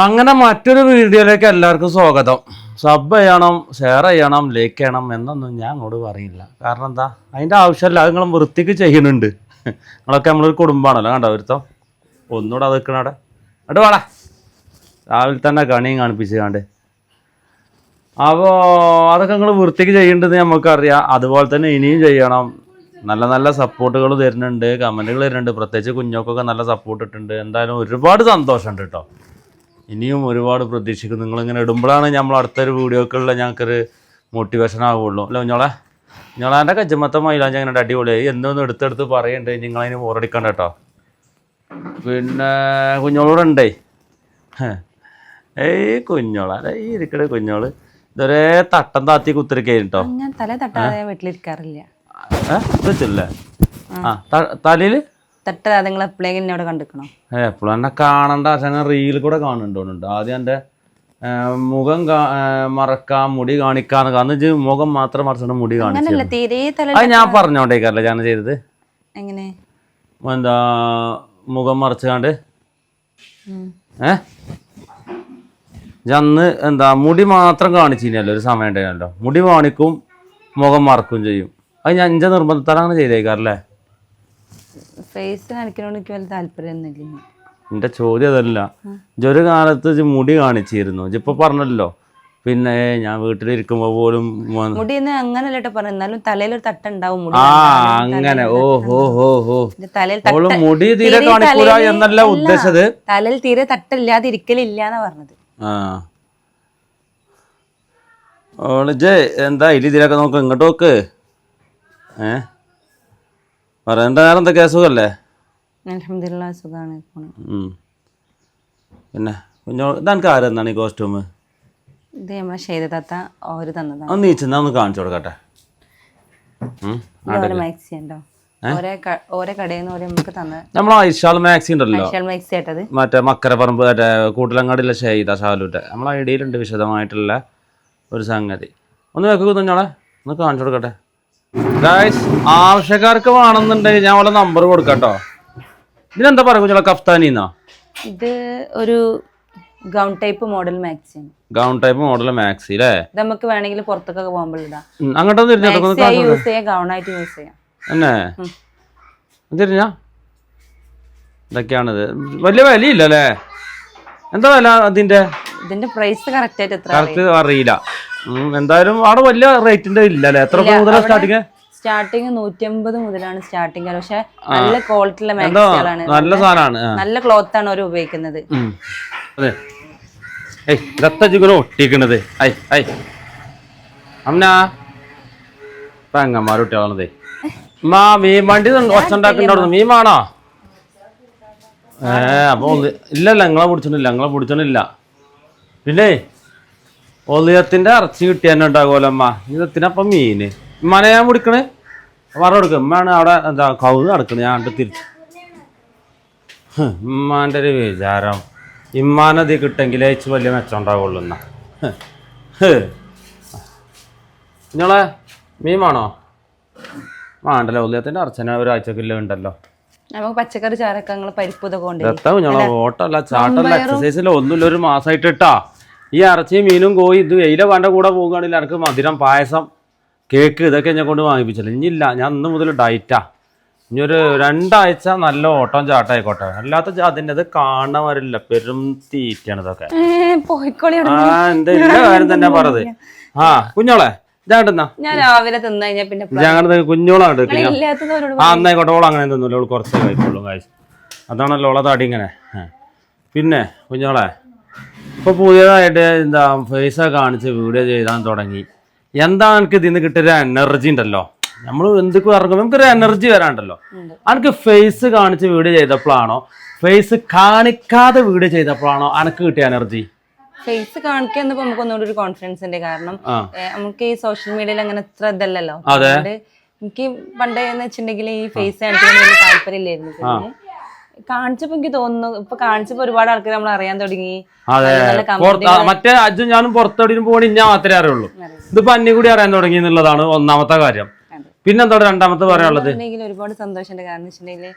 അങ്ങനെ മറ്റൊരു വീഡിയോയിലേക്ക് എല്ലാവർക്കും സ്വാഗതം. സബ് ചെയ്യണം, ഷെയർ ചെയ്യണം, ലൈക്ക് ചെയ്യണം എന്നൊന്നും ഞാൻ അങ്ങോട്ട് പറയില്ല. കാരണം എന്താ, അതിൻ്റെ ആവശ്യമില്ല. അത് നിങ്ങൾ വൃത്തിക്ക് ചെയ്യുന്നുണ്ട്. നിങ്ങളൊക്കെ നമ്മളൊരു കുടുംബമാണല്ലോ. കണ്ടോ ഒരുത്തോ ഒന്നുകൂടെ അത് നിൽക്കണ അവിടെ അവിടെ വാടാ. രാവിലെ തന്നെ കണിയും കാണിപ്പിച്ച് കണ്ട്. അപ്പോൾ അതൊക്കെ നിങ്ങൾ വൃത്തിക്ക് ചെയ്യേണ്ടത് നമുക്കറിയാം. അതുപോലെ തന്നെ ഇനിയും ചെയ്യണം. നല്ല നല്ല സപ്പോർട്ടുകൾ തരുന്നുണ്ട്, കമൻറ്റുകൾ തരുന്നുണ്ട്. പ്രത്യേകിച്ച് കുഞ്ഞോക്കൊക്കെ നല്ല സപ്പോർട്ട് ഇട്ടുണ്ട്. എന്തായാലും ഒരുപാട് സന്തോഷമുണ്ട് കേട്ടോ. ഇനിയും ഒരുപാട് പ്രതീക്ഷിക്കുന്നു. നിങ്ങളിങ്ങനെ ഇടുമ്പോഴാണ് നമ്മൾ അടുത്തൊരു വീഡിയോക്കുള്ള ഞങ്ങൾക്കൊരു മോട്ടിവേഷൻ ആവുള്ളൂ. അല്ല കുഞ്ഞോളാൻ്റെ കജ്ജമത്തെ മൈലാഞ്ചി അങ്ങനെ അടിപൊളിയായി എന്നൊന്നും എടുത്തെടുത്ത് പറയുന്നുണ്ട്. നിങ്ങളതിന് ബോറടിക്കണ്ട കേട്ടോ. പിന്നെ കുഞ്ഞോളൂടെ ഏയ് കുഞ്ഞോളാ ഈ ഇരിക്കണേ കുഞ്ഞോള് ഇതൊരേ തട്ടം താത്തി കുത്തിരിക്കേട്ടോ. ഞാൻ തല തട്ടാതെ വീട്ടിലിരിക്കാറില്ല. വെച്ചില്ലേ തലയില് തട്ടാതെ നിങ്ങൾ എപ്പോഴെങ്കിലും അവിടെ കണ്ടിക്കണോ? എപ്പോഴും എന്നെ കാണണ്ട. പക്ഷെ റീൽ കൂടെ കാണുന്നുണ്ട്. ആദ്യം എൻ്റെ മുഖം മറക്കാം, മുടി കാണിക്കാന്ന് കാരണം മുഖം മാത്രം മറച്ചിട്ട് മുടി കാണിച്ചു. അത് ഞാൻ പറഞ്ഞോണ്ടേക്കല്ലേ ഞാൻ ചെയ്തത്. എങ്ങനെ എന്താ മുഖം മറച്ചുകാണ്ട് അന്ന് എന്താ മുടി മാത്രം കാണിച്ചില്ലല്ലോ, ഒരു സമയം ഉണ്ടായിരുന്നല്ലോ. മുടി കാണിക്കും, മുഖം മറക്കും ചെയ്യും. അത് ഞാൻ എൻ്റെ നിർബന്ധത്താൽ അങ്ങനെ ചെയ്തേക്കാറല്ലേ. ഫേസ് കാണിക്കണോണ്ട് എനിക്ക് വലിയ താല്പര്യമൊന്നുമില്ല. എൻ്റെ ചോദ്യം അതല്ല. ഒരു കാലത്ത് മുടി കാണിച്ചിരുന്നു. ഇപ്പൊ പറഞ്ഞല്ലോ. പിന്നെ ഞാൻ വീട്ടിലിരിക്കുമ്പോ പോലും മുടി അങ്ങനല്ലോ പറഞ്ഞു. എന്നാലും തലയിലൊരു തട്ടുണ്ടാവും. അങ്ങനെ മുടി തീരെ കാണിക്കൂല എന്നല്ല ഉദ്ദേശിച്ചത്. തലയിൽ തീരെ തട്ടില്ലാതെ ഇരിക്കലില്ലാന്നാ പറഞ്ഞത്. എന്താ ഇതിലൊക്കെ നോക്ക്, ഇങ്ങോട്ട് നോക്ക്. പറയണ്ട. നേരം എന്താ കേസുഖല്ലേ? അൽഹംദുലില്ലാഹ് സുഖാണ്. പിന്നെ കുഞ്ഞോൾ ഇതെനിക്ക് ആരെന്താണ് ഈ കോസ്റ്റ്യൂം? ഇത് നമ്മളെ ഷെയ്ദത്താത്ത ഓര് തന്നതാണ്. ഒന്ന് നീച്ചെന്നാ ഒന്ന് കാണിച്ചു കൊടുക്കട്ടെ. മാക്സി ഉണ്ടോ? ഓരോ കടയിൽ നിന്ന് നമുക്ക് തന്നത്. നമ്മളെ ഐഷാൾ മാക്സി ഉണ്ടല്ലോ, മാക്സി ആയിട്ടത് മറ്റേ മക്കരപ്പറമ്പ് മറ്റേ കൂട്ടിലങ്ങാടിയിലെ ഷെയ്ദ ഷാലുട്ടെ നമ്മളെ ഐഡിയയിലുണ്ട് വിശദമായിട്ടുള്ള ഒരു സംഗതി. ഒന്ന് വെക്കുക കുഞ്ഞോളെ, ഒന്ന് കാണിച്ചു കൊടുക്കട്ടെ. ഗായ്സ്, ആവശ്യക്കാർക്ക് വേണമെന്നുണ്ടെങ്കിൽ ഞാൻ അവളെ നമ്പർ കൊടുക്കാട്ടോ. ഇതിനെന്താ പറയുക കുഞ്ഞോളെ? കഫ്താനിന്നാ? ഇത് ഒരു gown type model maxi. Gown type model maxi അല്ലേ? നമുക്ക് വേണമെങ്കിൽ പുറത്തൊക്കെ പോകുമ്പോൾ ഇടാം. അങ്ങോട്ടൊന്നും യൂസ് ചെയ്യാം, ഗൗണായിട്ട് യൂസ് ചെയ്യാം. എന്നെ തിരിഞ്ഞ ഇതൊക്കെയാണിത്. വലിയ വിലയില്ലല്ലേ? എന്താ വില ഇതിന്റെ പ്രൈസ് കറക്റ്റ് അറിയില്ല. എന്തായാലും അവിടെ വലിയ റേറ്റിന്റെ ഇല്ലല്ലേ? എത്ര മുതലാണ് സ്റ്റാർട്ടിങ്? സ്റ്റാർട്ടിങ് 150 മുതലാണ് സ്റ്റാർട്ടിങ്. പക്ഷെ നല്ല ക്വാളിറ്റി ഉള്ള മാക്സികളാണ്, നല്ല സാധനമാണ്, നല്ല ക്ലോത്ത് ആണ് അവർ ഉപയോഗിക്കുന്നത്. അതെ. ഒട്ടിക്കണത് പെങ്ങന്മാർ കുട്ടികളാണതേ. മീൻ വണ്ടി ഒച്ചുണ്ടാക്കണ്ടോ? മീൻ വേണോ? അപ്പൊ ഇല്ലല്ല, നിങ്ങളെ പിടിച്ചണില്ല. പിന്നെ ഒളിയത്തിന്റെ ഇറച്ചി കിട്ടിയാൻ ഉണ്ടാകുമല്ലോ അമ്മ. ഇതെത്തിനപ്പം മീന് ഉമ്മാനെ ഞാൻ പിടിക്കണേ വറ കൊടുക്കും. ഉമ്മാണ് അവിടെ എന്താ കവുന്ന് നടക്കണേ. ഞാൻ കണ്ട് തിരിച്ചു. ഉമ്മാൻ്റെ ഒരു വിചാരം ഇമ്മാനത് കിട്ടെങ്കിലേ വലിയ മെച്ചം ഉണ്ടാവുള്ളൂ. എന്നാ നിങ്ങളെ മീൻ വേണോ? വേണ്ടല്ലോ. ഉള്ളിയത്തിന്റെ അർച്ചന ഒരാഴ്ചക്കില്ല ഉണ്ടല്ലോ. നമുക്ക് പച്ചക്കറി ചാരക്കങ്ങൾ പരിപ്പ് ഓട്ടല്ല ചാട്ടല്ല എക്സസൈസില്ല ഒന്നുമില്ല. ഒരു മാസമായിട്ട് ഇട്ടാ ഈ ഇറച്ചിയും മീനും കോഴി ഇത് വെയില വേണ്ട കൂടെ പോകുകയാണെങ്കിൽ എനിക്ക് മധുരം, പായസം, കേക്ക് ഇതൊക്കെ ഞാൻ കൊണ്ട് വാങ്ങിപ്പിച്ചില്ല. ഇനിയില്ല, ഞാൻ ഇന്ന് മുതൽ ഡയറ്റാ. ഇനി ഒരു 2 ആഴ്ച നല്ല ഓട്ടം ചാട്ടായിക്കോട്ടെ. അല്ലാത്ത അതിൻ്റെ അത് കാണാറില്ല. പെരും തീറ്റാണ് ഇതൊക്കെ. എന്താ കാര്യം തന്നെ പറഞ്ഞത്. കുഞ്ഞോളെ ഇതാണ്ടെന്നാ ഞാൻ രാവിലെ തിന്നു കഴിഞ്ഞാൽ പിന്നെ ഞങ്ങളുടെ കുഞ്ഞോളാണ് അന്നായിക്കോട്ടെ. ഓൾ അങ്ങനെ തിന്നൂല്ലോ, ഓൾ കുറച്ചേ കഴിക്കുള്ളൂ. കാഴ്ച അതാണല്ലോ ഓളെ തടി ഇങ്ങനെ. പിന്നെ കുഞ്ഞോളെ ഇപ്പോൾ പുതിയതായിട്ട് എന്താ ഫേസൊക്കെ കാണിച്ച് വീഡിയോ ചെയ്താൻ തുടങ്ങി. എന്താ എനിക്ക് ഇതിൽ നിന്ന് കിട്ടിയൊരു എനർജി ഉണ്ടല്ലോ. നമ്മൾ എന്തൊക്കെ ഇറങ്ങുമ്പോൾ നമുക്കൊരു എനർജി വരാണ്ടല്ലോ. എനിക്ക് ഫേസ് കാണിച്ച് വീഡിയോ ചെയ്തപ്പോഴാണോ ഫേസ് കാണിക്കാതെ വീഡിയോ ചെയ്തപ്പോഴാണോ എനിക്ക് കിട്ടിയ എനർജി? ഫേസ് കാണിക്കാൻ നമുക്ക് ഒന്നുകൂടി ഒരു കോൺഫിഡൻസ് ഉണ്ട്. കാരണം നമുക്ക് ഈ സോഷ്യൽ മീഡിയയിൽ അങ്ങനെ എത്ര ഇതല്ലല്ലോ. എനിക്ക് പണ്ടേ എന്ന് വെച്ചിട്ടുണ്ടെങ്കിൽ ഈ ഫേസ് കാണിക്കാൻ വലിയ താല്പര്യമില്ലായിരുന്നു. കാണിച്ചപ്പോ എനിക്ക് തോന്നുന്നു, ഇപ്പൊ കാണിച്ചപ്പോ ഒരുപാട് ആൾക്കാർ നമ്മൾ അറിയാൻ തുടങ്ങി. മറ്റേ അജും ഞാനും പുറത്തെവിടെയും പോകണ ഞാൻ മാത്രമേ അറിയുള്ളൂ. ഇതിപ്പോ അന്യം കൂടി അറിയാൻ തുടങ്ങി എന്നുള്ളതാണ് ഒന്നാമത്തെ കാര്യം. പിന്നെന്താ രണ്ടാമത്തെ പറയാനുള്ളത്? ഒരുപാട് സന്തോഷമുണ്ട്. കാരണം വെച്ചിട്ടുണ്ടെങ്കിൽ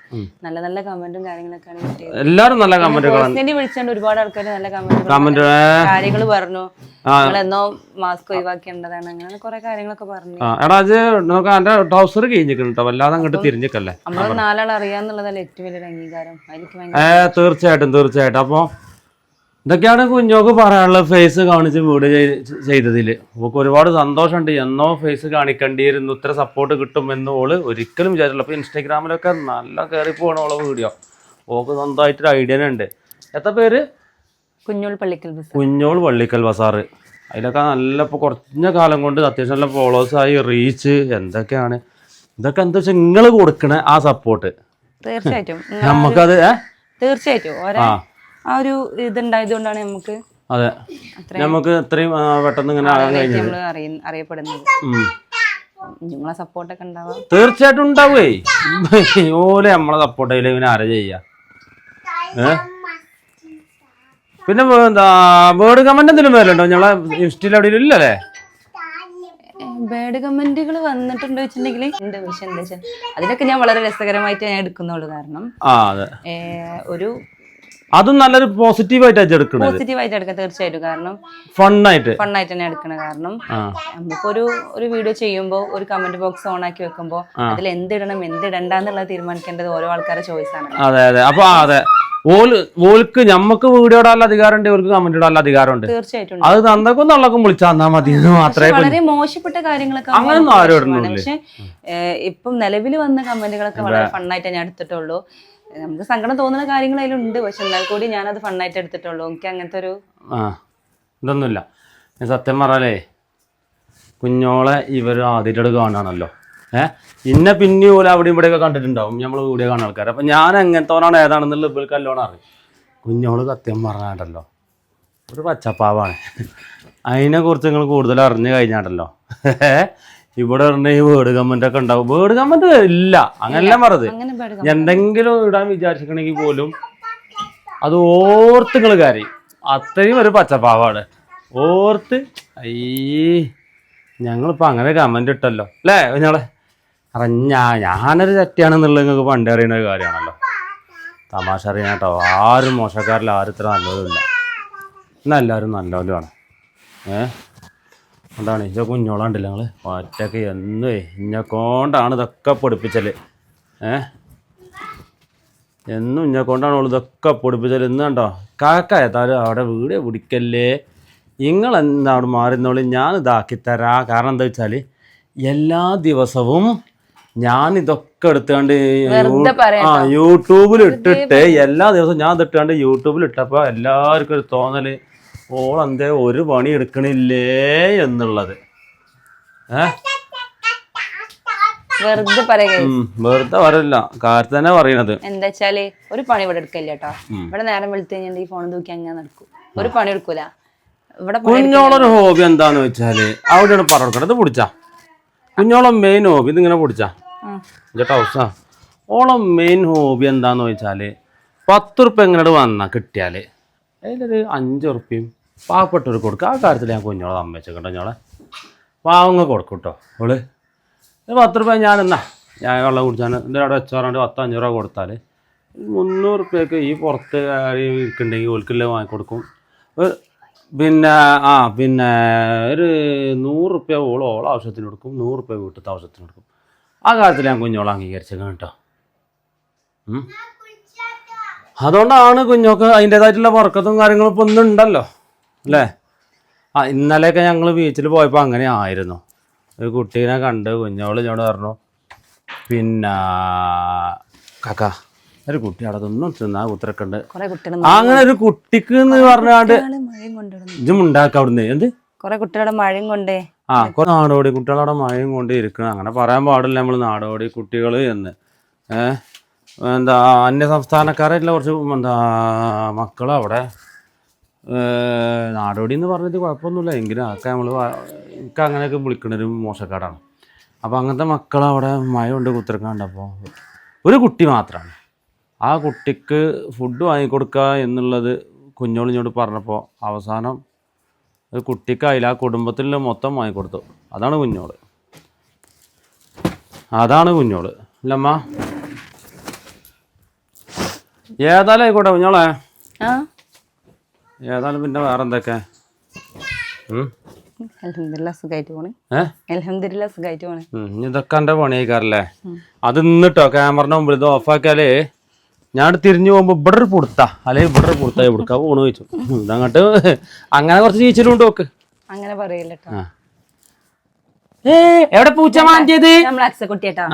നല്ല നല്ല കമന്റും കാര്യങ്ങളൊക്കെയാണ് കിട്ടിയത്. എല്ലാരും നല്ല കമന്റുകളാണ്. വിളിച്ചുകൊണ്ട് ഒരുപാട് ആൾക്കാർ നല്ല കമന്റ് കാര്യങ്ങൾ പറഞ്ഞു. എന്നോ മാസ്ക് ഒഴിവാക്കേണ്ടതാണ്, അങ്ങനെ കുറെ കാര്യങ്ങളൊക്കെ പറഞ്ഞു. എടാ അത് നോക്കാം, എന്റെ ട്രൗസർ കഴിഞ്ഞിട്ടോ, വല്ലാതെ അങ്ങോട്ട് തിരിഞ്ഞിക്കല്ലേ. നമ്മൾ നാലാൾ അറിയാന്നുള്ളതല്ല ഏറ്റവും വലിയൊരു അംഗീകാരം. തീർച്ചയായിട്ടും. അപ്പൊ ഇതൊക്കെയാണ് കുഞ്ഞോക്ക് പറയാനുള്ളത്. ഫേസ് കാണിച്ച് വീഡിയോ ചെയ്തതിൽ നമുക്ക് ഒരുപാട് സന്തോഷമുണ്ട്. എന്നോ ഫേസ് കാണിക്കേണ്ടിയിരുന്നു, ഇത്ര സപ്പോർട്ട് കിട്ടുമെന്ന് ഓള് ഒരിക്കലും വിചാരിച്ചില്ല. അപ്പോൾ ഇൻസ്റ്റാഗ്രാമിലൊക്കെ നല്ല കയറിപ്പോവാണ് ഓളെ വീഡിയോ. ഓക്ക് സ്വന്തമായിട്ടൊരു ഐഡിയ ഉണ്ട്. എത്ര പേര്? കുഞ്ഞോൾ പള്ളിക്കൽ ബസാറ്. അതിലൊക്കെ നല്ല ഇപ്പോൾ കുറഞ്ഞ കാലം കൊണ്ട് അത്യാവശ്യം നല്ല ഫോളോവേഴ്സായി, റീച്ച് എന്തൊക്കെയാണ്. ഇതൊക്കെ എന്താ വെച്ചാൽ നിങ്ങൾ കൊടുക്കണ ആ സപ്പോർട്ട് തീർച്ചയായിട്ടും നമുക്കത് ആ ഒരു ഇതുണ്ടായതുകൊണ്ടാണ് നമുക്ക് നമുക്ക് ഇത്രയും പെട്ടെന്ന് ഇങ്ങനെ അറിയപ്പെടുന്നത്. നിങ്ങളെ സപ്പോർട്ടൊക്കെ ഉണ്ടാവാം. തീർച്ചയായിട്ടും ഉണ്ടാവേ. ഓലെ നമ്മളെ സപ്പോർട്ട് ചെയ്യില്ല, ഇവനെ ആരാ ചെയ്യാ? പിന്നെ എന്താ വേർഡ് കമന്റ് എന്തെങ്കിലും വരലുണ്ടോ ഞങ്ങളെ ഇൻസ്റ്റയിൽ? അവിടെ ഇല്ലല്ലേ ബാഡ് കമന്റുകൾ വന്നിട്ടുണ്ടോ വെച്ചിട്ടുണ്ടെങ്കിൽ ഉണ്ട്. പക്ഷെ എന്താ വെച്ചാൽ അതിലൊക്കെ ഞാൻ വളരെ രസകരമായിട്ട് ഞാൻ എടുക്കുന്നുള്ളൂ. കാരണം ഒരു അതും നല്ലൊരു പോസിറ്റീവായിട്ട് എടുക്കണം. തീർച്ചയായിട്ടും. കാരണം ഫണ്ണായിട്ട് തന്നെ എടുക്കണം. കാരണം നമുക്കൊരു വീഡിയോ ചെയ്യുമ്പോൾ ഒരു കമന്റ് ബോക്സ് ഓൺ ആക്കി വെക്കുമ്പോൾ അതിൽ എന്തിടണം എന്തിടണ്ടെന്നുള്ളത് തീരുമാനിക്കേണ്ടത് ഓരോ ആൾക്കാരുടെ ചോയ്സ് ആണ്. അപ്പൊ ഓൾക്ക് ഞമ്മക്ക് വീഡിയോ ഇടാനുള്ള അധികാരമുണ്ട്, ഓൾക്ക് കമന്റ് ഇടാനുള്ള അധികാരമുണ്ട്. തീർച്ചയായിട്ടും. അത് നന്നക്കും നള്ളക്കും വിളിച്ചാൽ തന്നാ മതി. മാത്രമേ വളരെ മോശപ്പെട്ട കാര്യങ്ങളൊക്കെ അങ്ങനൊന്നും ആരും ഇടുന്നില്ല. പക്ഷെ ഇപ്പം നിലവിൽ വന്ന കമന്റുകളൊക്കെ വളരെ ഫണ്ണായിട്ട് ഞാൻ എടുത്തിട്ടുള്ളൂ. നമുക്ക് സങ്കടം തോന്നുന്ന കാര്യങ്ങൾ അതിലുണ്ട്, പക്ഷെ എന്നാൽ കൂടി ഞാനത് ഫണ്ണായിട്ട് എടുത്തിട്ടുള്ളൂ. എനിക്ക് അങ്ങനത്തെ ഒരു ഇതൊന്നുമില്ല. സത്യം പറഞ്ഞാലേ കുഞ്ഞോളെ ഇവർ ആദ്യമായിട്ട് കാണുകയാണല്ലോ. ഇന്നെ പിന്നെ പോലെ അവിടെ ഇവിടെയൊക്കെ കണ്ടിട്ടുണ്ടാവും, നമ്മൾ വീഡിയോ കാണുന്ന ആൾക്കാർ. അപ്പം ഞാൻ എങ്ങനത്തോനാണ് ഏതാണെന്നുള്ള ഇവർക്ക് നല്ലോണം അറിയും. കുഞ്ഞോള് സത്യം പറഞ്ഞാണ്ടല്ലോ ഒരു പച്ചപ്പാവാണ്. അതിനെക്കുറിച്ച് നിങ്ങൾ കൂടുതൽ അറിഞ്ഞു കഴിഞ്ഞാണ്ടല്ലോ ഇവിടെ പറഞ്ഞ ഈ വേർഡ് കമന്റ് ഒക്കെ ഉണ്ടാവും. വേർഡ് കമന്റ് ഇല്ല, അങ്ങനെല്ലാം പറഞ്ഞത്. എന്തെങ്കിലും ഇടാൻ വിചാരിച്ചിട്ടുണ്ടെങ്കിൽ പോലും അത് ഓർത്ത് നിങ്ങൾ കാര്യം അത്രയും ഒരു പച്ചപ്പാവാണ്. ഓർത്ത് ഞങ്ങളിപ്പോൾ അങ്ങനെ കമന്റ് ഇട്ടല്ലോ അല്ലേ ഞങ്ങളെ ഞാനൊരു തെറ്റാണെന്നുള്ളത് നിങ്ങൾക്ക് പണ്ടേ അറിയുന്ന ഒരു കാര്യമാണല്ലോ. തമാശ അറിയാൻ കേട്ടോ. ആരും മോശക്കാരില്ല, ആരും ഇത്ര നല്ലതുമില്ല. എന്നാൽ എല്ലാവരും നല്ലവരുമാണ്. അതാണ് ഇച്ച കുഞ്ഞോളാണ്ടില്ല ഞങ്ങൾ ഒറ്റക്ക് എന്നേ ഇഞ്ഞക്കൊണ്ടാണ് ഇതൊക്കെ പൊടിപ്പിച്ചല്. എന്നും ഇഞ്ഞക്കൊണ്ടാണ് ഓൾ ഇതൊക്കെ പൊടിപ്പിച്ചല്. ഇന്ന് കണ്ടോ കാക്ക ഏതായാലും അവിടെ വീഡിയോ പിടിക്കല്ലേ, നിങ്ങളെന്താ അവിടെ മാറുന്നോളി, ഞാൻ ഇതാക്കിത്തരാം. കാരണം എന്താ വെച്ചാൽ എല്ലാ ദിവസവും ഞാനിതൊക്കെ എടുത്തുകൊണ്ട് യൂട്യൂബിൽ ഇട്ടിട്ട് എല്ലാ ദിവസവും ഞാൻ ഇതിട്ടാണ്ട് യൂട്യൂബിൽ ഇട്ടപ്പോൾ എല്ലാവർക്കും ഒരു തോന്നല് ഓളെന്തേ ഒരു പണി എടുക്കണില്ലേ എന്നുള്ളത്. വെറുതെ പറയില്ല, കാര്യം തന്നെ പറയണത്. എന്താ വെച്ചാല് ഒരു പണി ഇവിടെ എടുക്കില്ല കേട്ടോ. ഇവിടെ നേരം വെളുത്ത് കഴിഞ്ഞാൽ ഈ ഫോൺ തൂക്കി അങ്ങനെ നടക്കും, ഒരു പണി എടുക്കൂല. ഇവിടെ കുഞ്ഞോളൊരു ഹോബി എന്താന്ന് വെച്ചാല് അവിടെയാണ് പറഞ്ഞത്. ഇത് പിടിച്ചാ കുഞ്ഞോളെ മെയിൻ ഹോബി ഇതിങ്ങനെ പിടിച്ചാ ഹൗസാ. ഓളം മെയിൻ ഹോബി എന്താന്ന് വെച്ചാല് 10 ഉറുപ്പ്യ എങ്ങനെ വന്നാ കിട്ടിയാല് അതിലൊരു 5 ഉറുപ്പ്യയും പാവപ്പെട്ടവർ കൊടുക്കുക. ആ കാര്യത്തിൽ ഞാൻ കുഞ്ഞോളെ സമ്മതിച്ചിട്ടുണ്ടോ. ഞോളെ പാവങ്ങ കൊടുക്കും കേട്ടോ. ഓള് 10 ഉറുപ്പ്യ ഞാൻ വെള്ളം കുടിച്ചാൽ എൻ്റെ അവിടെ വെച്ചോറാണ്ട് 10-5 രൂപ കൊടുത്താൽ 300 ഉറുപ്പ്യക്ക് ഈ പുറത്ത് ഇരിക്കുന്നുണ്ടെങ്കിൽ ഓൽക്കില്ല വാങ്ങിക്കൊടുക്കും. പിന്നെ ഒരു 100 ഉറുപ്പ്യ ഓളം ആവശ്യത്തിന് കൊടുക്കും, 100 ഉറുപ്പ്യ വീട്ടിലത്തെ ആവശ്യത്തിന് കൊടുക്കും. ആ കാര്യത്തിൽ ഞാൻ കുഞ്ഞോളെ അംഗീകരിച്ചേക്കാം കേട്ടോ. അതുകൊണ്ടാണ് കുഞ്ഞോക്ക് അതിൻ്റേതായിട്ടുള്ള വർക്കത്തും കാര്യങ്ങളും ഇപ്പം ഒന്നും ഉണ്ടല്ലോ അല്ലേ. ഇന്നലെയൊക്കെ ഞങ്ങൾ ബീച്ചിൽ പോയപ്പോൾ അങ്ങനെ ആയിരുന്നു. ഒരു കുട്ടീനെ കണ്ട് കുഞ്ഞോള് എന്നോട് പറഞ്ഞു, പിന്നെ കാക്ക ഒരു കുട്ടി അവിടെ ഒന്നും തിന്നാ കുത്തിരക്കുണ്ട്. അങ്ങനെ ഒരു കുട്ടിക്ക് എന്ന് പറഞ്ഞാണ്ട് ഇതും ഉണ്ടാക്കാം അവിടുന്ന്. എന്ത് കുറെ കുട്ടികളുടെ മഴയും കൊണ്ടേ നാടോടി കുട്ടികളവിടെ മഴയും കൊണ്ട് ഇരിക്കണം. അങ്ങനെ പറയാൻ പാടില്ല നമ്മൾ നാടോടി കുട്ടികൾ എന്ന്. എന്താ അന്യ സംസ്ഥാനക്കാരായിട്ടുള്ള കുറച്ച് മക്കളവിടെ നാടോടി എന്ന് പറഞ്ഞിട്ട് കുഴപ്പമൊന്നുമില്ല. എങ്കിലും അതൊക്കെ നമ്മൾ എനിക്ക് അങ്ങനെയൊക്കെ വിളിക്കണൊരു മോശക്കാരാണ്. അപ്പോൾ അങ്ങനത്തെ മക്കളവിടെ മഴ കൊണ്ട് കുത്തിരക്കാണ്ടപ്പോൾ ഒരു കുട്ടി മാത്രമാണ്. ആ കുട്ടിക്ക് ഫുഡ് വാങ്ങിക്കൊടുക്കുക എന്നുള്ളത് കുഞ്ഞോളിഞ്ഞോട് പറഞ്ഞപ്പോൾ അവസാനം ഒരു കുട്ടിക്കായില്ല, ആ കുടുംബത്തിൽ മൊത്തം വാങ്ങിക്കൊടുത്തു. അതാണ് കുഞ്ഞോള്. അതാണ് കുഞ്ഞോള് അല്ലമ്മ. ഏതായാലും ആയിക്കോട്ടെ കുഞ്ഞോളെ. ആ ഏതായാലും പിന്നെ വേറെ എന്തൊക്കെ? അൽഹംദുലില്ലാ സുഖായിട്ട് പോണ്. അൽഹംദുലില്ലാ സുഖായിട്ട് പോണ്. ഇതൊക്കെ എന്റെ പണിയായിക്കാറല്ലേ? അത് ഇന്നിട്ടോ ക്യാമറന്റെ മുമ്പിൽ ഇത് ഓഫാക്കിയാല് ഞാൻ തിരിഞ്ഞു പോകുമ്പോ ഇവിടെ ഒരു പുടുത്താ അല്ലെങ്കിൽ ഇവിടെ ഒരു പുടുത്തായി കൊടുക്കാ പോണു ചോദിച്ചു. ഇതങ്ങോട്ട് അങ്ങനെ കുറച്ച് ചീച്ചിലുണ്ട് നോക്ക്. അങ്ങനെ പറയില്ലട്ടോ. എവിടെ പൂച്ച മാന്തിയത്? നമ്മൾ അക്സക്കുട്ടിയേട്ടാ.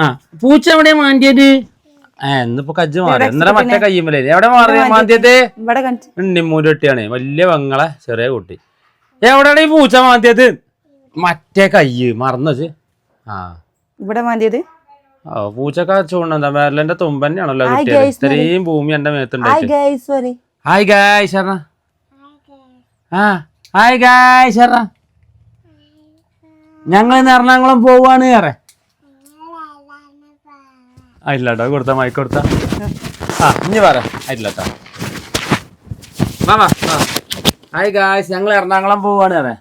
പൂച്ച എവിടെ മാന്തിയത്? ഇന്നിപ്പോ കജ്ജ് മാറി. ഇന്നലെ മറ്റേ കയ്യുമ്പലേ എവിടെ മാറിയ മാന്തിയത്? ഉണ്ണിമൂലൊട്ടിയാണ്, വലിയ പെങ്ങളെ ചെറിയ കുട്ടി. എവിടെയാണ് ഈ പൂച്ച മാന്തിയത്? മറ്റേ കയ്യ് മറന്നു വെച്ച്. ഇവിടെ മാന്തിയത് പൂച്ചക്ക ചൂണ്ടെന്താ വേറെന്റെ തുമ്പ് തന്നെയാണല്ലോ കിട്ടിയത്. ഇത്രയും ഭൂമി എന്റെ മേത്തുണ്ട്. Hi guys hi guys. ഞങ്ങൾ ഇന്ന് എറണാകുളം പോവാണ്. ഏറെ ഇല്ലാട്ടോ കൊടുത്ത മൈക്ക് കൊടുത്ത. ഇനി പറ ഇല്ലാട്ടോ. ഹായ് ഗായ്സ് ഞങ്ങൾ എറണാകുളം പോവാണ്. ഏറെ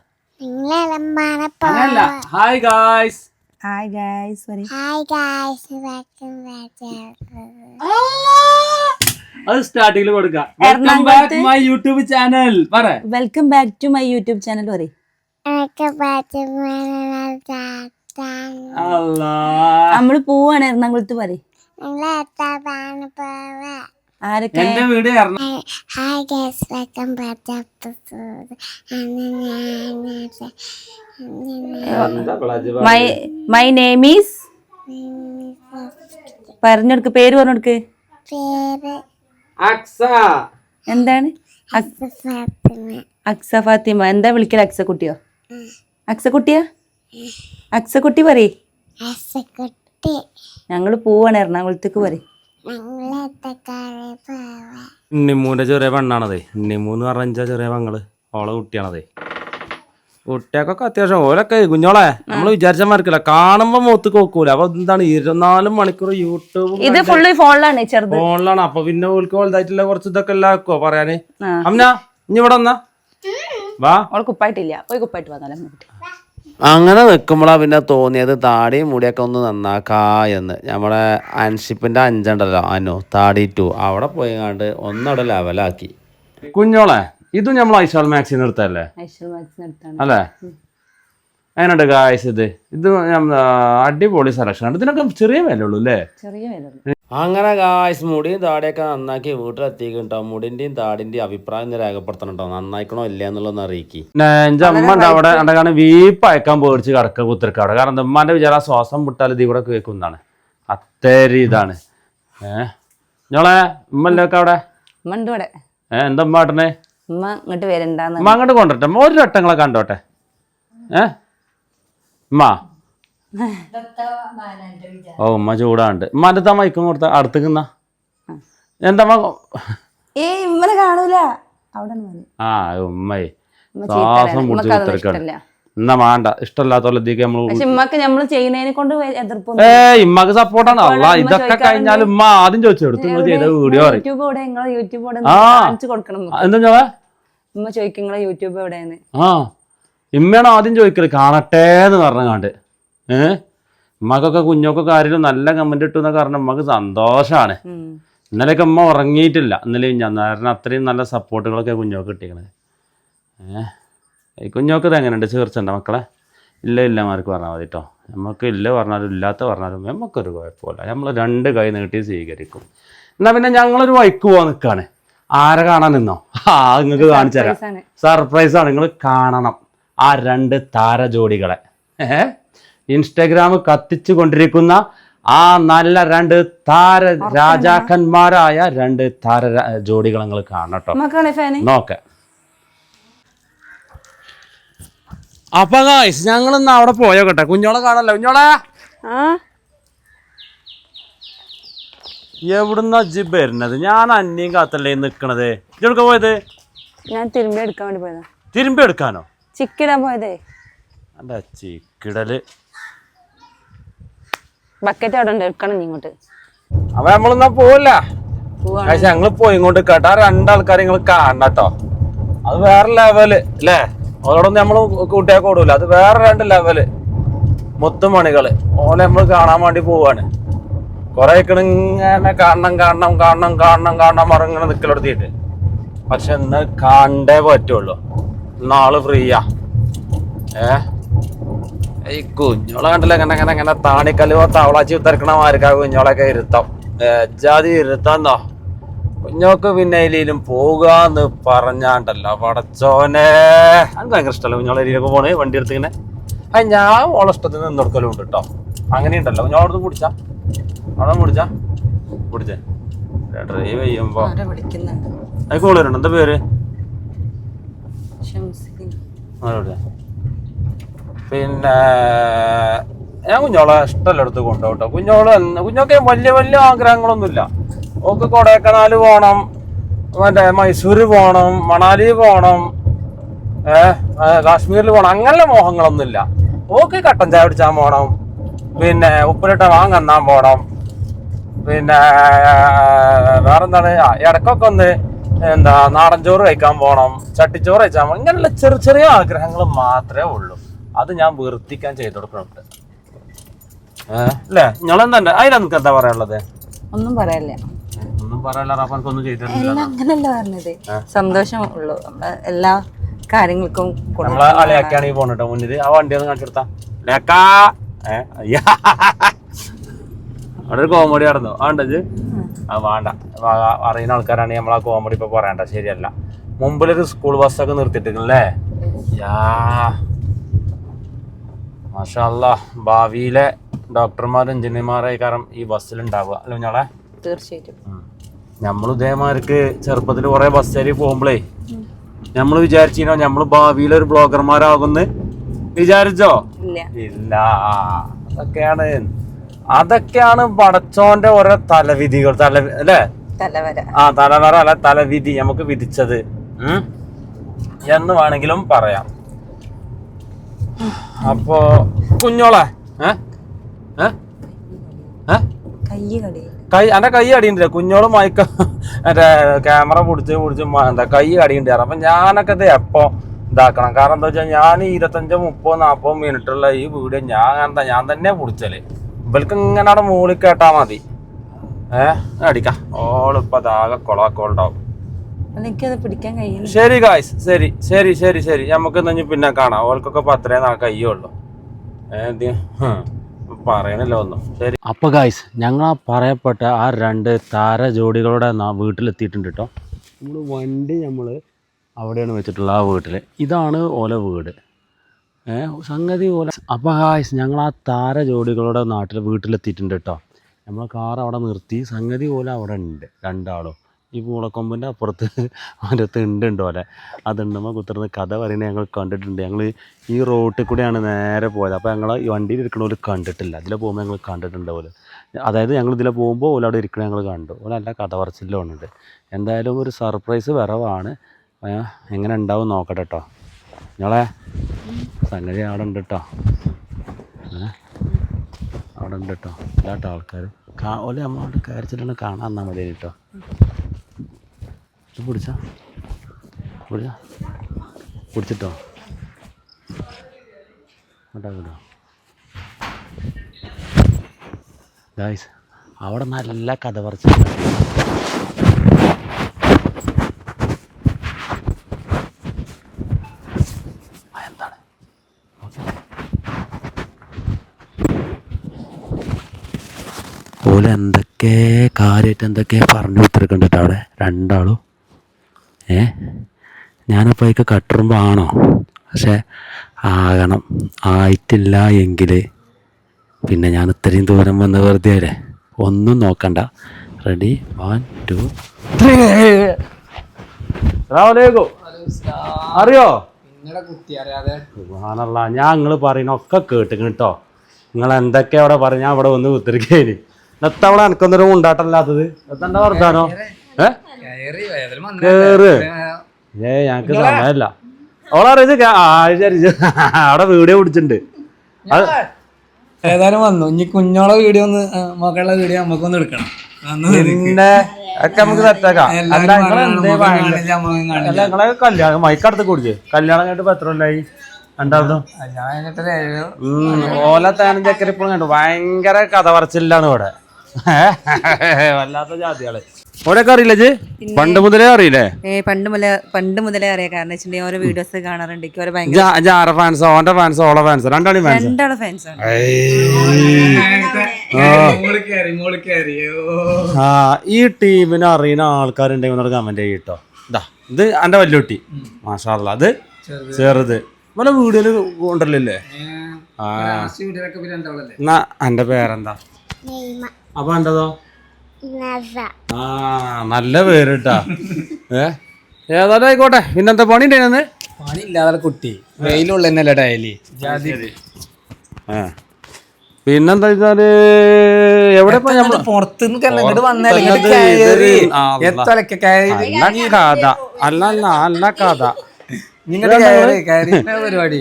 അങ്ങനല്ല. Hi guys. Hi guys sorry. അത് സ്റ്റാർട്ടിങ്ങിൽ കൊടുക്കാം. Welcome back my YouTube channel പറ. Welcome back to my YouTube channel പറ. നമ്മള് പോവാണ് എറണാകുളത്ത് പറ. ആരൊക്കെ? എന്റെ വീട് മൈ നെയിം ഈസ് പറഞ്ഞെടുക്ക്, പേര് പറഞ്ഞെടുക്ക്. എന്താണ്? അക്സ ഫാത്തിമ. എന്താ വിളിക്കൽ? അക്സക്കുട്ടിയോ? അക്സക്കുട്ടിയാ? അക്സക്കുട്ടി പറ. ഞങ്ങള് പോവാണ് എറണാകുളത്തേക്ക് പറ. ഉണ്ണിമൂന്റെ ചെറിയ പെണ്ണാണതേ. ഉണ്ണിമൂന്ന് പറഞ്ഞ ചെറിയ പെങ്ങള് ഓളെ കുട്ടിയാണതേ. കുട്ടിയൊക്കെ അത്യാവശ്യം ഓലൊക്കെ കുഞ്ഞോളെ നമ്മള് വിചാരിച്ചമാർക്കില്ല, കാണുമ്പോ മുഖത്ത് നോക്കൂല. അപ്പൊ എന്താണ് 24 മണിക്കൂർ യൂട്യൂബ് ഇത് ഫുള്ള് ഫോണിലാണ്, ചെറുത് ഫോണിലാണ്. അപ്പൊ പിന്നെ ഓൾക്ക് വലുതായിട്ടുള്ള കുറച്ച് ഇതൊക്കെ എല്ലാം ആക്കുവോ പറയാന്. അമ്മ ഇനി ഇവിടെ വന്നാ വാ. അവൾ കുപ്പായിട്ടില്ല, പോയി കുപ്പായിട്ട് വന്നാലും. അങ്ങനെ നിൽക്കുമ്പോഴാ പിന്നെ തോന്നിയത് താടിയും മുടിയൊക്കെ ഒന്ന് നന്നാക്കാ എന്ന്. നമ്മളെ അൻഷിപ്പിന്റെ 5 ഉണ്ടല്ലോ അനു താടി 2 അവിടെ പോയി കണ്ട് ഒന്നവിടെ ലെവലാക്കി. കുഞ്ഞോളെ ഇതും നമ്മൾ ഐശാൽ മാക്സിന്ന് എടുത്തല്ലേ അല്ലേ? അതിനുണ്ട് ഗായ്സ്. ഇത് അടിപൊളി സെലക്ഷൻ ആണ്. ഇതിനൊക്കെ ചെറിയ വില ഉള്ളൂ അല്ലേ? അങ്ങനെ ഗായ്സ് മുടിയും താടിയൊക്കെ നന്നാക്കി വീട്ടിലെത്തിക്കട്ടോ. മുടിന്റെയും താടിന്റെയും അഭിപ്രായം രേഖപ്പെടുത്തണം കേട്ടോ. നന്നായിക്കണോ ഇല്ല എന്നുള്ളതൊന്ന് അറിയിക്കി. എന്റെ അമ്മ ഉണ്ട് അവിടെ കാരണം വീപ്പ് അയക്കാൻ പേടിച്ച് കിടക്ക കുത്തിരിക്ക അവിടെ. കാരണം ഉമ്മാന്റെ വിചാരം ശ്വാസം വിട്ടാൽ ഇത് ഇവിടെ കേൾക്കുന്നതാണ്. അത്തേരി ഇതാണ്. ഞങ്ങളെ ഉമ്മല്ലേക്ക് അവിടെ എന്താ ഉമ്മാട്ടനെ ഉമ്മ ഇങ്ങോട്ട് വരണ്ടെന്ന്. ഉമ്മ അങ്ങോട്ട് കൊണ്ടിട്ടെ. ഒരു വട്ടങ്ങളെ കണ്ടോട്ടെ. ഉമ്മ ഓ ഉമ്മ ചൂടാണ്ട്. ഉമ്മാന്റെ താ മൈക്കും കൊടുത്ത അടുത്തേക്കുന്ന എന്താ ഇമ്മനെ കാണൂല അവിടെ. ഉമ്മയെ ശ്വാസം മുടിച്ച് കുത്തിരിക്കാണ്. എന്നാ വേണ്ട ഇഷ്ടമല്ലാത്തോലത്തേക്ക് നമ്മള് ചെയ്യുന്നതിനെ കൊണ്ട് എതിർപ്പ്. ഇമ്മക്ക് സപ്പോർട്ടാണ്. അല്ല ഇതൊക്കെ കഴിഞ്ഞാൽ ഉമ്മ ആദ്യം ചോദിച്ചെടുത്തു നിങ്ങൾ ചെയ്ത വീഡിയോ. എന്താ ഉമ്മ ചോദിക്കും നിങ്ങളെ യൂട്യൂബ് എവിടെയെന്ന്. ഇമ്മയാണ് ആദ്യം ചോദിക്കല് കാണട്ടെ എന്ന് പറഞ്ഞാണ്ട്. ഉമ്മക്കൊക്കെ കുഞ്ഞൊക്കെ ആരെങ്കിലും നല്ല കമന്റ് ഇട്ടു എന്നൊക്കെ പറഞ്ഞ ഉമ്മക്ക് സന്തോഷാണ്. ഇന്നലെയൊക്കെ ഉമ്മ ഉറങ്ങിയിട്ടില്ല. ഇന്നലെ ഞാൻ കാരണം അത്രയും നല്ല സപ്പോർട്ടുകളൊക്കെ കുഞ്ഞോക്ക് കിട്ടിക്കണത്. കുഞ്ഞോക്ക് ഇത് എങ്ങനെയുണ്ട്? ചേർച്ചുണ്ടോ മക്കളെ? ഇല്ല മാർക്ക് പറഞ്ഞാൽ മതി കേട്ടോ. നമുക്ക് ഇല്ല പറഞ്ഞാലും ഇല്ലാത്ത പറഞ്ഞാലും നമുക്കൊരു കുഴപ്പമില്ല. നമ്മൾ 2 കൈ നീട്ടി സ്വീകരിക്കും. എന്നാ പിന്നെ ഞങ്ങളൊരു വൈക്ക് പോവാൻ നിൽക്കാണ്. ആരെ കാണാൻ നിന്നോ? നിങ്ങൾക്ക് കാണിച്ചു തരാം. സർപ്രൈസ് ആണ്. നിങ്ങൾ കാണണം ആ 2 താര ജോഡികളെ. ഇൻസ്റ്റഗ്രാം കത്തിച്ചു കൊണ്ടിരിക്കുന്ന ആ നല്ല 2 താര രാജാക്കന്മാരായ 2 താര ജോഡികൾ നിങ്ങൾ കാണട്ടോ. നോക്കെ അപ്പൊ ഗായ്സ് ഞങ്ങളിന്ന് അവിടെ പോയോട്ടെ. കുഞ്ഞോളെ കാണല്ലോ. കുഞ്ഞോളെ എവിടുന്ന ജിബ് വരുന്നത്? ഞാൻ അന്യം കാത്തല്ലേ നിക്കണത്. ഇജെടുക്ക പോയത്? ഞാൻ തിരുമ്പി എടുക്കാൻ വേണ്ടി പോയതാ. തിരുമ്പി എടുക്കാനോ? ചിക്കിടാൻ പോയതേ. അല്ല ചിക്കിടല് ബക്കറ്റ് അവിടെ ഉണ്ട്, എടുക്കണം ഇങ്ങോട്ട്. അപ്പൊ നമ്മളെന്നാ പോവല്ല. പക്ഷെ ഞങ്ങള് പോയി ഇങ്ങോട്ട് കേട്ടാ 2 ആൾക്കാരെ നിങ്ങൾ കാണണം കേട്ടോ. അത് വേറെ ലെവല് അല്ലേ? അവരോടൊന്നും നമ്മള് കൂട്ടിയാൽ കൂടൂല. അത് വേറെ 2 ലെവല്. മുത്തുമണികള് ഓലെ നമ്മൾ കാണാൻ വേണ്ടി പോവാണ്. കൊറേ ഇങ്ങനെ കാണണം പറഞ്ഞിങ്ങനെ നിക്കലെടുത്തിട്ട്. പക്ഷെ ഇന്ന് കണ്ടേ പറ്റുള്ളൂ. നാള് ഫ്രീയാ. ഈ കുഞ്ഞോളെ കണ്ടില്ല ഇങ്ങനെ താണിക്കല്ലുവോ തവളാച്ചി ഉത്തരക്കണമാർക്കാ കുഞ്ഞോളൊക്കെ ഇരുത്താം. ജാതി ഇരുത്താന്നോ കുഞ്ഞോക്ക് പിന്നെ ഇതിലും പോകാന്ന് പറഞ്ഞാണ്ടല്ലോ പടച്ചോനെ. എനിക്ക് ഭയങ്കര ഇഷ്ടമല്ല കുഞ്ഞോളെ ഇതിലൊക്കെ പോണേ വണ്ടി എടുത്തിങ്ങനെ. ഞാൻ ഓളെ ഇഷ്ടത്തിന് നിന്നെടുക്കലും ഉണ്ട് കേട്ടോ. അങ്ങനെയുണ്ടല്ലോ കുഞ്ഞോളടുത്ത് പിടിച്ചാ പിടിച്ചേ ഡ്രൈവ് ചെയ്യുമ്പോ അത് കോളുണ്ട്. എന്താ പേര്? പിന്നെ ഞാൻ കുഞ്ഞോളെ ഇഷ്ടമല്ലെടുത്ത് കൊണ്ടുപോട്ടോ. കുഞ്ഞോക്കെ വലിയ വലിയ ആഗ്രഹങ്ങളൊന്നുമില്ല. ഓക്ക് കൊടൈക്കനാല് പോണം, മറ്റേ മൈസൂര് പോണം, മണാലി പോണം, കാശ്മീരിൽ പോണം, അങ്ങനെ മോഹങ്ങളൊന്നുമില്ല. ഓക്ക് കട്ടൻ ചായ പിടിച്ചാൻ പോണം, പിന്നെ ഉപ്പിലിട്ട വാങ്ങന്നാൻ പോണം, പിന്നെ വേറെന്താണ് ഇടക്കൊക്കെ ഒന്ന് നാടൻ ചോറ് കഴിക്കാൻ പോണം, ചട്ടിച്ചോറ് കഴിച്ചാൽ പോകണം. ഇങ്ങനെയുള്ള ചെറിയ ചെറിയ ആഗ്രഹങ്ങൾ മാത്രമേ ഉള്ളൂ. അത് ഞാൻ വൃത്തിക്കാൻ ചെയ്ത് കൊടുക്കുന്നുണ്ട്. അല്ലേ നിങ്ങളെന്താ അതിനെനിക്ക് എന്താ പറയാനുള്ളത്? ഒന്നും പറയല്ല. ഒന്നും അങ്ങനല്ല പറഞ്ഞത്. സന്തോഷമുള്ളൂ എല്ലാ കാര്യങ്ങൾക്കും. നമ്മളെ അളിയാക്കിയാണ് ഈ പോണട്ടോ മുന്നിൽ. ആ വണ്ടി ഒന്ന് കാണിച്ചു കൊടുത്താ അവിടെ ഒരു കോമഡി നടന്നു. വേണ്ടത് വേണ്ട അറിയുന്ന ആൾക്കാരാണ് നമ്മളാ കോമഡി ഇപ്പൊ പറയണ്ട. ശരിയല്ല. മുമ്പിലൊരു സ്കൂൾ ബസ്സൊക്കെ നിർത്തിയിട്ടില്ലേ? മാഷാ അല്ലാഹ്. ഭാവിയിലെ ഡോക്ടർമാരും എഞ്ചിനീയർമാരായി കാരണം ഈ ബസ്സിലുണ്ടാവുക അല്ല കുഞ്ഞോളെ? തീർച്ചയായിട്ടും. നമ്മൾ ഇതേമാർക്ക് ചെറുപ്പത്തിൽ കുറെ ബസ്സേരി പോകുമ്പോഴേ നമ്മൾ വിചാരിച്ചോ നമ്മൾ ഭാവിയിലൊരു ബ്ലോഗർമാരാകുന്ന് വിചാരിച്ചോ? ഇല്ല. അതൊക്കെയാണ് പടച്ചോന്റെ ഓരോ തലവിധികൾ. അല്ലേ? തലവര അല്ല തലവിധി നമുക്ക് വിധിച്ചത് എന്ന് വേണമെങ്കിലും പറയാം. അപ്പോ കുഞ്ഞോളെ എന്റെ കൈ അടിയുണ്ട്. കുഞ്ഞോളും മയക്ക മറ്റേ ക്യാമറ പിടിച്ച് എന്താ കൈ അടിയുണ്ട്. അപ്പൊ ഞാനൊക്കെ ഇത് എപ്പോ ഇതാക്കണം. കാരണം എന്താ വെച്ചാൽ ഞാൻ 25-30-40 മിനിറ്റുള്ള ഈ വീഡിയോ ഞാൻ തന്നെ പിടിച്ചല്. ഇവർക്ക് ഇങ്ങനെ അവിടെ മൂളി കേട്ടാ മതി. അടിക്കാം. ഓളിപ്പോ ആകെ കൊളാക്കോളുണ്ടാവും. ശരി ഗായ്സ്, ശരി നമുക്ക് ഇനി പിന്നെ കാണാം. ഓൾക്കൊക്കെ ഇപ്പൊ അത്രയും കയ്യുള്ളൂ. പറയണല്ലോ ഒന്നും. ശരി. അപ്പൊ ഗായ്സ് ഞങ്ങൾ ആ പറയപ്പെട്ട ആ 2 താര ജോഡികളുടെ വീട്ടിലെത്തിയിട്ടുണ്ട് കേട്ടോ. വണ്ടി അവിടെയാണ് വെച്ചിട്ടുള്ളത്. ആ വീട്ടിൽ ഇതാണ് ഓല വീട്. സംഗതി പോലെ. അപ്പോൾ ഗായ്സ് ഞങ്ങൾ ആ താര ജോഡികളുടെ വീട്ടിലെത്തിയിട്ടുണ്ട് കേട്ടോ. നമ്മളെ കാർ അവിടെ നിർത്തി. സംഗതി പോലെ അവിടെ ഉണ്ട് 2 ആളും. ഈ പൂളക്കൊമ്പിൻ്റെ അപ്പുറത്ത് അതിൻ്റെ തിണ്ടുണ്ട് പോലെ. അതുണ്ടുമ്പോൾ കുത്തിർന്ന് കഥ പറയുന്നത് ഞങ്ങൾ കണ്ടിട്ടുണ്ട്. ഞങ്ങൾ ഈ റോട്ടിൽ കൂടെയാണ് നേരെ പോയത്. അപ്പോൾ ഞങ്ങൾ ഈ വണ്ടിയിൽ ഇരിക്കണ പോലെ കണ്ടിട്ടില്ല. ഇതിലെ പോകുമ്പോൾ ഞങ്ങൾ കണ്ടിട്ടുണ്ട് പോലെ. അതായത് ഞങ്ങൾ ഇതിലെ പോകുമ്പോൾ ഓല അവിടെ ഇരിക്കണ ഞങ്ങൾ കണ്ടു. ഓല നല്ല കഥ പറച്ചിലുണ്ട്. എന്തായാലും ഒരു സർപ്രൈസ് വരവാണ്. എങ്ങനെ ഉണ്ടാവും നോക്കട്ടെ കേട്ടോ. ഞങ്ങളെ സംഗതി അവിടെ ഉണ്ട് കേട്ടോ. അവിടെ ഉണ്ട് കേട്ടോ. ഇല്ലാട്ടോ ആൾക്കാർ ഓല നമ്മളോട് കയറിച്ചിട്ടാണ് കാണാൻ തന്നാൽ മതി കേട്ടോ. പിടിച്ചിട്ടോ കേട്ടോ ഗായ്സ്. അവിടെ നല്ല കഥ പറച്ചിട്ടുണ്ട്. എന്താണ് ഓല് എന്തൊക്കെ കാര്യമായിട്ട് എന്തൊക്കെ പറഞ്ഞു കൊടുത്തിരിക്കുന്നുണ്ട് അവിടെ 2 ആളും. ഞാനപ്പോൾ അതിക്ക് കട്ടുറുമ്പോൾ ആണോ? പക്ഷെ ആയിട്ടില്ല എങ്കിൽ പിന്നെ ഞാൻ ഇത്രയും ദൂരം വന്ന് വെറുതെ അല്ലേ. ഒന്നും നോക്കണ്ട. റെഡി 1 2 3. അറിയോ? ഞാൻ നിങ്ങൾ പറയുന്നൊക്കെ കേട്ടിക്കണ് കേട്ടോ. നിങ്ങൾ എന്തൊക്കെയാ അവിടെ പറഞ്ഞ ഞാൻ അവിടെ വന്ന് കുത്തിരിക്കേന്. എത്തവളെ എനിക്കൊന്നൊരു ഉണ്ടാട്ടല്ലാത്തത്. എത്തണ്ട വർത്താനോ? കേറ്. ഞങ്ങക്ക് സമയല്ല. ഓളറിയത് അവിടെ വീഡിയോ പിടിച്ചിട്ടുണ്ട്. ഏതായാലും വന്നു. ഇനി കുഞ്ഞോളെ വീഡിയോ ഒന്ന് മക്കളുടെ വീഡിയോ നമുക്കൊന്ന് എടുക്കണം. പിന്നെ ഒക്കെ നമുക്ക് സെറ്റാക്കാം. നിങ്ങളെ കല്യാണം മൈക്കടുത്ത് കുടിച്ച് കല്യാണം കഴിഞ്ഞിട്ട് 10 കൊല്ലായി? രണ്ടാമതും ഞാൻ എന്നിട്ട് ഓല തേനും ചക്കര ഇപ്പോഴും കണ്ടു ഭയങ്കര കഥ പറച്ചില്ലാണ് ഇവിടെ വല്ലാത്ത ജാതികള് ഓരൊക്കെ അറിയില്ലേ ജി പണ്ട് മുതലേ അറിയില്ലേ പണ്ട് മുതലേ അറിയാം കാരണം വെച്ചിട്ടുണ്ടെങ്കിൽ ഓരോ വീഡിയോസ് കാണാറുണ്ട് എനിക്ക് ഓരോ ഭയങ്കര ആരെ ഫാൻസോ ഓന്റെ ഫാൻസോ ഓളെ ഫാൻസോ രണ്ടാളും ഫാൻസ് രണ്ടാളെ ഫാൻസാണ്. ആ ഈ ടീമിനെ അറിയുന്ന ആൾക്കാരുണ്ടെങ്കിൽ കമന്റ് ചെയ്യട്ടോ ഇതാ ഇത് എന്റെ വല്ലുട്ടി മാഷാ അല്ലാ അത് ചെറുത് പല വീഡിയോയില് കൊണ്ടല്ലേ എന്നാ എന്റെ പേരെന്താ അപ്പൊ എന്റതോ ആ നല്ല പേരിട്ടാ ഏതായാലും ആയിക്കോട്ടെ പിന്നെന്താ പണി ഉണ്ടായിരുന്നു പണിയില്ലാതെ കുട്ടി വെയിലുള്ള തന്നെയല്ലേ ഡയലി പിന്നെന്താ വെച്ചാല് എവിടെ പുറത്തുനിന്ന് വന്നാലും അല്ല കഥ പരിപാടി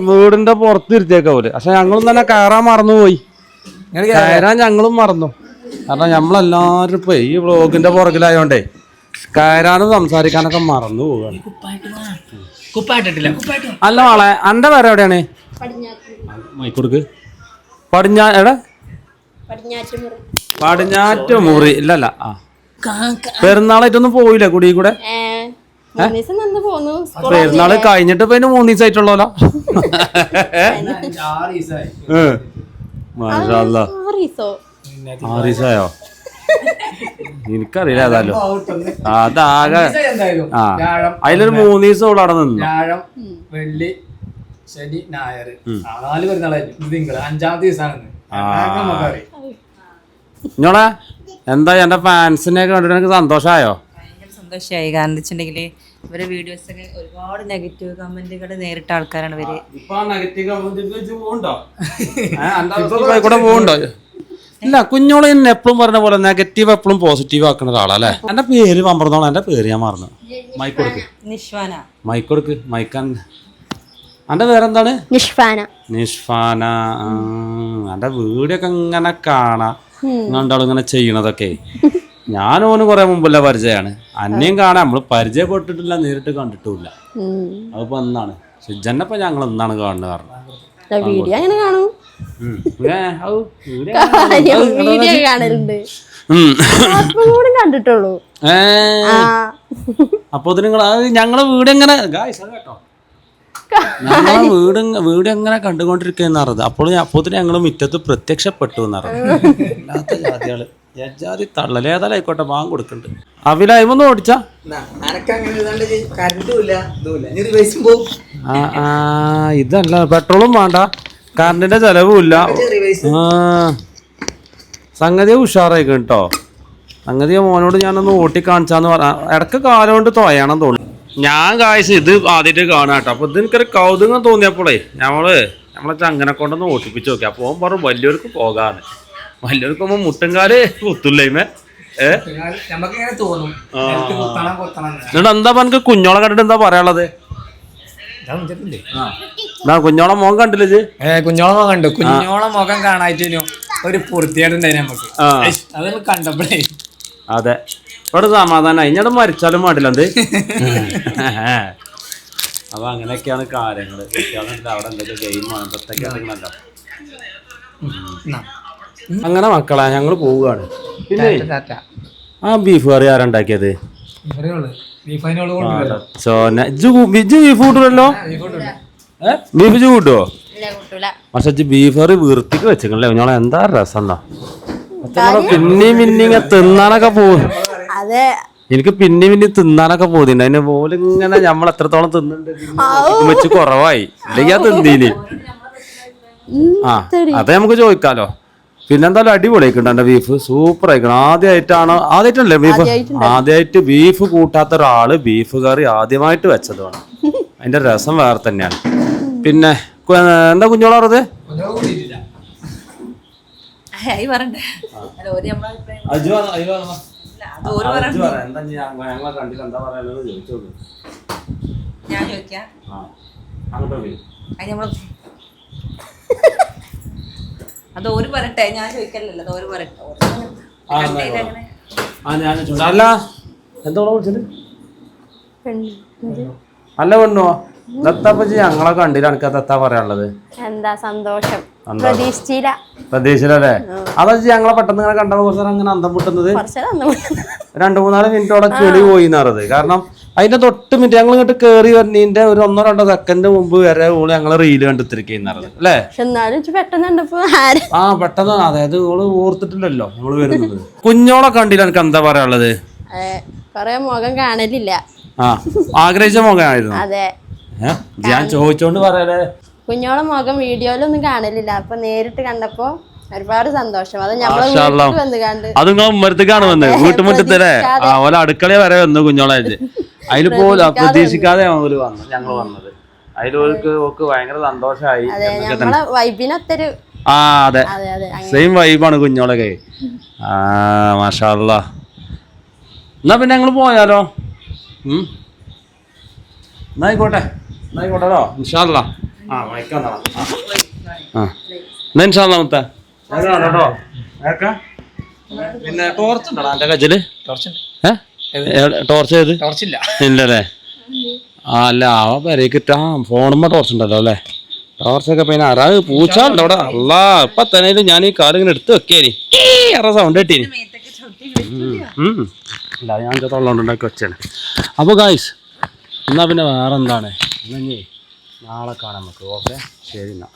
വീടിന്റെ പുറത്ത് ഇരുത്തിയേക്കാവൂല് പക്ഷെ ഞങ്ങളും തന്നെ കയറാൻ മറന്നുപോയി കയറാൻ ഞങ്ങളും മറന്നു കാരണം നമ്മളെല്ലാരും ഇപ്പൊ ഈ വ്ളോഗിന്റെ പുറകിലായോണ്ടേ കയറാനും സംസാരിക്കാനൊക്കെ മറന്നു പോവാണ്. അല്ല മോളെ അന്റെ പേര് എവിടെയാണ് മൈക്കൊടുക്ക് എടാ പടിഞ്ഞാറ്റുമുറി ഇല്ലല്ല ആ പെരുന്നാളായിട്ടൊന്നും പോയില്ലേ കുടി കൂടെ പെരുന്നാള് കഴിഞ്ഞിട്ട് ഇപ്പൊ 3 ദിവസമായിട്ടുള്ളല്ലോ ആറീസായോ എനിക്കറിയില്ല ഏതായാലും അതാകെ ആ അതിലൊരു 3 ദിവസം ഓൾ അവിടെ നിന്നു വെള്ളി ശനി ഞായർ 4 പെരുന്നാളായിരുന്നു തിങ്കൾ 5-ാമത്തെ ദിവസമാണ് ഇഞ്ഞോളെ എന്താ എന്റെ ഫാൻസിനെ കണ്ടിട്ട് എനിക്ക് സന്തോഷമായോ? സന്തോഷമായി കാരണം വെച്ചിട്ടുണ്ടെങ്കിൽ ഇവരെ വീഡിയോസ് ഒക്കെ ഒരുപാട് നെഗറ്റീവ് കമന്റുകൾ നേരിട്ട ആൾക്കാരാണ് ഇവര്. ഇല്ല കുഞ്ഞോളെ എപ്പോഴും പറഞ്ഞ പോലെ നെഗറ്റീവ് എപ്പോഴും പോസിറ്റീവ് ആക്കുന്ന ഒരാളല്ലേ. എന്റെ പേര് പമ്പറന്നോളാം എന്റെ പേര് ഞാൻ മറന്നു. മൈക്കൊടുക്ക് മൈക്കൊടുക്ക് മൈക്കാൻ എന്റെ പേരെന്താണ്? നിഷ്ഫാന. എന്റെ വീടൊക്കെ ഇങ്ങനെ കാണാം രണ്ടാളും ഇങ്ങനെ ചെയ്യണതൊക്കെ. ഞാൻ ഓന് കുറെ മുമ്പല്ല പരിചയമാണ്. അന്നെയും കാണാൻ നമ്മള് പരിചയപ്പെട്ടിട്ടില്ല, നേരിട്ട് കണ്ടിട്ടില്ല. അതിപ്പോ എന്നാണ് സുജന്നപ്പ ഞങ്ങൾ എന്നാണ് കാണുന്നത് കാരണം വീഡിയോ അങ്ങനെ കാണും കണ്ടിട്ടുള്ളൂ. അപ്പൊ നിങ്ങൾ ഞങ്ങളെ വീട് എങ്ങനെ കേട്ടോ ഞങ്ങളെ വീട് എങ്ങനെ കണ്ടുകൊണ്ടിരിക്കുന്ന അറിയത് അപ്പോൾ ഞങ്ങള് മുറ്റത്ത് പ്രത്യക്ഷപ്പെട്ടു എന്നറിയാത്ത ജാതികള് ജാതി തള്ളല് ഏതായാലും ആയിക്കോട്ടെ വാങ്ങി കൊടുക്കുന്നുണ്ട്. അവിലായ്മൊന്നും ഓടിച്ചാ ഇതല്ല പെട്രോളും വേണ്ട കറണ്ടിന്റെ ചെലവും ഇല്ല. സംഗതി ഉഷാറായി കേട്ടോ. സംഗതി മോനോട് ഞാനൊന്ന് ഓട്ടി കാണിച്ചാന്ന് പറഞ്ഞ ഇടക്ക് കാലം കൊണ്ട് തോയണം തോന്നി. ഞാൻ കാഴ്ച ഇത് ആദ്യമായിട്ട് കാണാം കേട്ടോ. അപ്പൊ ഇത് എനിക്കൊരു കൗതുകം തോന്നിയപ്പോളേ നമ്മളെ ചങ്ങനെ കൊണ്ടൊന്ന് ഓട്ടിപ്പിച്ച് നോക്കി. അപ്പൊ ഓൻ പറഞ്ഞു വലിയവർക്ക് പോകാന്ന്. വലിയവർക്ക് പോകുമ്പോ മുട്ടുംകാല് കുത്തുല്ലേമേ എന്നിട്ട് എന്താ എനിക്ക് കുഞ്ഞോളെ കണ്ടിട്ട് എന്താ പറയാനുള്ളത്? കുഞ്ഞോളെ മുഖം കണ്ടില്ലേ? കുഞ്ഞോളെ മുഖം കണ്ടു. കുഞ്ഞോളെ മുഖം കാണാറ്റോ ഒരു പൂർത്തിയായിട്ടുണ്ടായി നമുക്ക് അതൊന്ന് കണ്ടപ്പോഴേ. അതെ ഇവിടെ സമാധാനം ഇഞ്ഞോട് മരിച്ചാലും പാടില്ല എന്ത്. അപ്പൊ അങ്ങനെയൊക്കെയാണ് കാര്യങ്ങള്. അവിടെ എന്തൊക്കെ ഗെയിമാണ് എന്തൊക്കെയാണല്ലോ. അങ്ങനെ മക്കളെ ഞങ്ങള് പോവുകയാണ്. പിന്നെ ആ ബീഫ് കറി ആരുണ്ടാക്കിയത്? ബീഫ് കൂട്ടൂല്ലോ. ബീഫ് കൂട്ടുവോ? പക്ഷെ ബീഫ് കറി വൃത്തിക്ക് വെച്ചില്ലേ ഞങ്ങളെ എന്താ രസം എന്നാ. പിന്നെയും പിന്നിങ്ങ തിന്നാനൊക്കെ പോകും. എനിക്ക് പിന്നെയും തിന്നാനൊക്കെ പോകുന്നുണ്ട്. അതിന് പോലെ ഇങ്ങനെ നമ്മൾ എത്രത്തോളം തിന്നുന്നുണ്ട് വെച്ച് കുറവായി ഇല്ലെങ്കിൽ അത് തിന്നീനി. ആ അതെ നമുക്ക് ചോദിക്കാലോ. പിന്നെന്തായാലും അടിപൊളിയായിട്ടുണ്ട് എന്റെ ബീഫ് സൂപ്പർ ആയിക്കണം. ആദ്യമായിട്ടല്ലേ ബീഫ്? ആദ്യമായിട്ട് ബീഫ് കൂട്ടാത്ത ഒരാള് ബീഫ് കറി ആദ്യമായിട്ട് വെച്ചതാണ്. അതിന്റെ രസം വേറെ തന്നെയാണ്. പിന്നെ എന്താ കുഞ്ഞോളെ പറഞ്ഞത്? അത് ഓര് പറട്ടെ, ഞാൻ ചോദിക്കല്ലോ. ഓര് പറട്ടെ. അല്ല എന്തോളെ വിളിച്ചത്? അല്ല പെണ്ണോ ദത്തപ്പച്ചി ഞങ്ങളെ കണ്ടില്ല, എനിക്ക് ദത്താ പറയാനുള്ളത്. എന്താ സന്തോഷം, പ്രതീക്ഷിച്ചില്ല. പ്രതീക്ഷിച്ചല്ലേ? അതാ ഞങ്ങളെ പെട്ടെന്ന് ഇങ്ങനെ കണ്ടപ്പോ കുറച്ച് അങ്ങനെ അന്തം വിട്ടുന്നത്. 2-3 മിനിറ്റോടെ ചെളി പോയി എന്നറിയത്. കാരണം അതിന്റെ തൊട്ട് മിനിറ്റ് ഞങ്ങൾ ഇങ്ങോട്ട് കയറി വരുന്നതിന്റെ ഒരു 1-2 സെക്കൻഡ് മുമ്പ് വരെ ഓള് ഞങ്ങളെ റീല് കണ്ടിത്തിരിക്കുന്നത് അല്ലേ? പെട്ടെന്ന്, അതായത് ഓള് ഓർത്തിട്ടില്ലല്ലോ നമ്മള് വരുന്നത്. കുഞ്ഞോളെ കണ്ടില്ല, എനിക്ക് എന്താ പറയാനുള്ളത്? കൊറേ മുഖം കാണലില്ല. ആഗ്രഹിച്ച മുഖമായിരുന്നു. അതെ, ഞാൻ ചോദിച്ചോണ്ട് പറയാലേ. കുഞ്ഞോളെ മുഖം വീഡിയോയിലൊന്നും കാണലില്ല, അപ്പൊ നേരിട്ട് കണ്ടപ്പോ ഒരുപാട് സന്തോഷം. അത് അത് നിങ്ങൾ ഉമ്മരത്തേക്കാണ് വന്നത്, വീട്ടുമുറ്റത്തല്ലേ? ഓല അടുക്കള വരെ വന്നു കുഞ്ഞോളെ. അതിൽ പോലും പ്രതീക്ഷിക്കാതെ ഓല് വന്നു, ഞങ്ങള് വന്നത്. അതിലോർക്ക് ഓക്ക് ഭയങ്കര സന്തോഷമായി. വൈബിനൊത്തൊരു അതെ, സെയിം വൈബാണ് കുഞ്ഞോളൊക്കെ. മാഷാ അല്ലാ. എന്നാ പിന്നെ ഞങ്ങള് പോയാലോ? എന്നായിക്കോട്ടെല്ലോ, ഇൻഷാ അല്ലാ. എന്നാ ഇൻഷാ അല്ലാ മുത്ത. പിന്നെ ടോർച്ച് ഉണ്ടോ എന്റെ കയ്യില്? ടോർച്ച് ഏത്? ടോർച്ചില്ല. ഇല്ലല്ലേ? അല്ല പെരേക്കിട്ടാ ഫോണുമ്പോ ടോർച്ച് ഉണ്ടല്ലോ അല്ലേ? ടോർച്ചൊക്കെ പിന്നെ അത് പൂച്ചാളുണ്ട് അവിടെ. അല്ലാ, ഇപ്പൊ തന്നെ ഞാൻ ഈ കാർ ഇങ്ങനെ എടുത്ത് വെക്കേനി സൗണ്ട് കിട്ടീനി. ഇല്ല, ഞാൻ തൊള്ളോണ്ടുണ്ടാക്കി വെച്ചാണ്. അപ്പൊ ഗായ്സ്, എന്നാ പിന്നെ വേറെ എന്താണ്, നാളെ കാണാം നമുക്ക്. ഓക്കെ, ശരി എന്നാ.